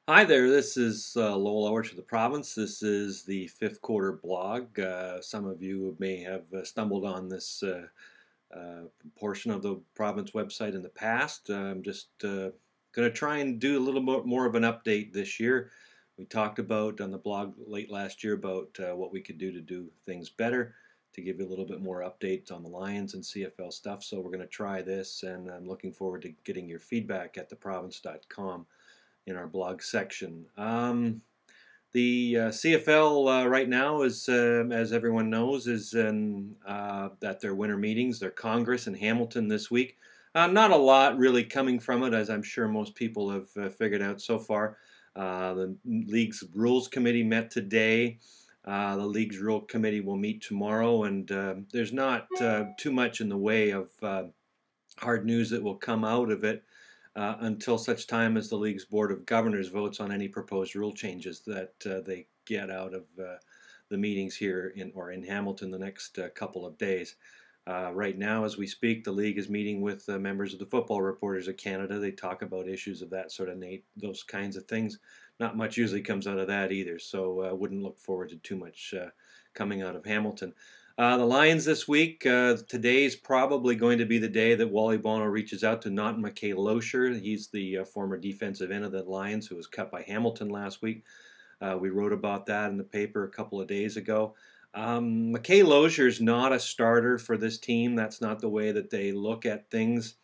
Hi there, this is Lowell Elrich of the province. This is the fifth quarter blog. Some of you may have stumbled on this portion of the province website in the past. I'm just going to try and do a little bit more of an update this year. We talked about on the blog late last year about what we could do to do things better, to give you a little bit more updates on the Lions and CFL stuff. So we're going to try this, and I'm looking forward to getting your feedback at theprovince.com in our blog section. The CFL right now is, as everyone knows, is at their winter meetings, their Congress in Hamilton this week. Not a lot really coming from it, as I'm sure most people have figured out so far. The league's rules committee met today. The league's rule committee will meet tomorrow, and there's not too much in the way of hard news that will come out of it until such time as the league's board of governors votes on any proposed rule changes that they get out of the meetings here in Hamilton the next couple of days. Right now, as we speak, the league is meeting with members of the Football Reporters of Canada. They talk about issues of that sort of those kinds of things. Not much usually comes out of that either, so I wouldn't look forward to too much coming out of Hamilton. The Lions this week, today is probably going to be the day that Wally Bono reaches out to Naughton McKay-Loescher. He's the former defensive end of the Lions who was cut by Hamilton last week. We wrote about that in the paper a couple of days ago. McKay-Loescher is not a starter for this team. That's not the way that they look at things.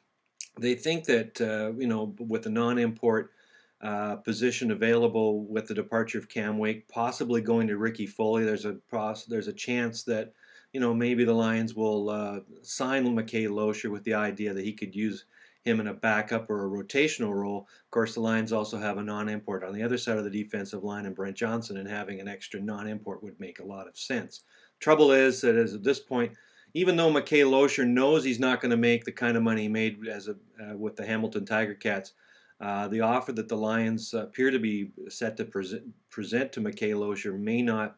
They think that, with the non-import position available with the departure of Cam Wake, possibly going to Ricky Foley, there's a chance that maybe the Lions will sign McKay-Loescher with the idea that he could use him in a backup or a rotational role. Of course, the Lions also have a non-import on the other side of the defensive line in Brent Johnson, and having an extra non-import would make a lot of sense. Trouble is that at this point, even though McKay-Loescher knows he's not going to make the kind of money he made with the Hamilton Tiger Cats, the offer that the Lions appear to be set to present to McKay-Loescher may not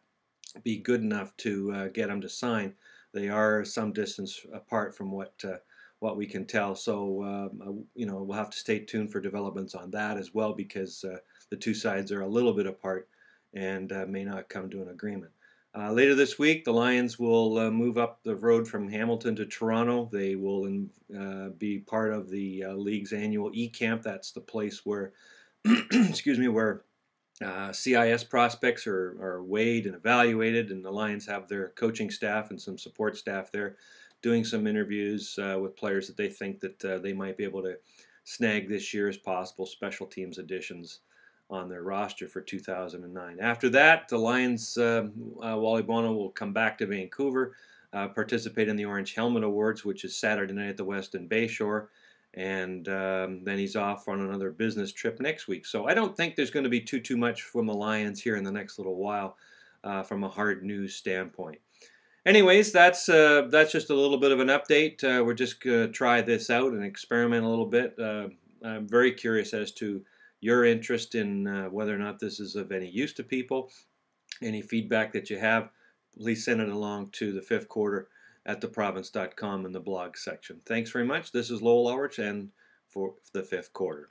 be good enough to get him to sign. They are some distance apart from what we can tell. So we'll have to stay tuned for developments on that as well, because the two sides are a little bit apart and may not come to an agreement. Later this week, the Lions will move up the road from Hamilton to Toronto. They will be part of the league's annual E-Camp. That's the place where, excuse me, where CIS prospects are weighed and evaluated, and the Lions have their coaching staff and some support staff there doing some interviews with players that they think that they might be able to snag this year as possible special teams additions on their roster for 2009. After that, the Lions, Wally Bono will come back to Vancouver, participate in the Orange Helmet Awards, which is Saturday night at the Westin Bayshore, and then he's off on another business trip next week. So I don't think there's going to be too much from the Lions here in the next little while from a hard news standpoint. Anyways, that's just a little bit of an update. We're just going to try this out and experiment a little bit. I'm very curious as to your interest in whether or not this is of any use to people. Any feedback that you have, please send it along to the fifth quarter at theprovince.com in the blog section. Thanks very much. This is Lowell Elrich and for the fifth quarter.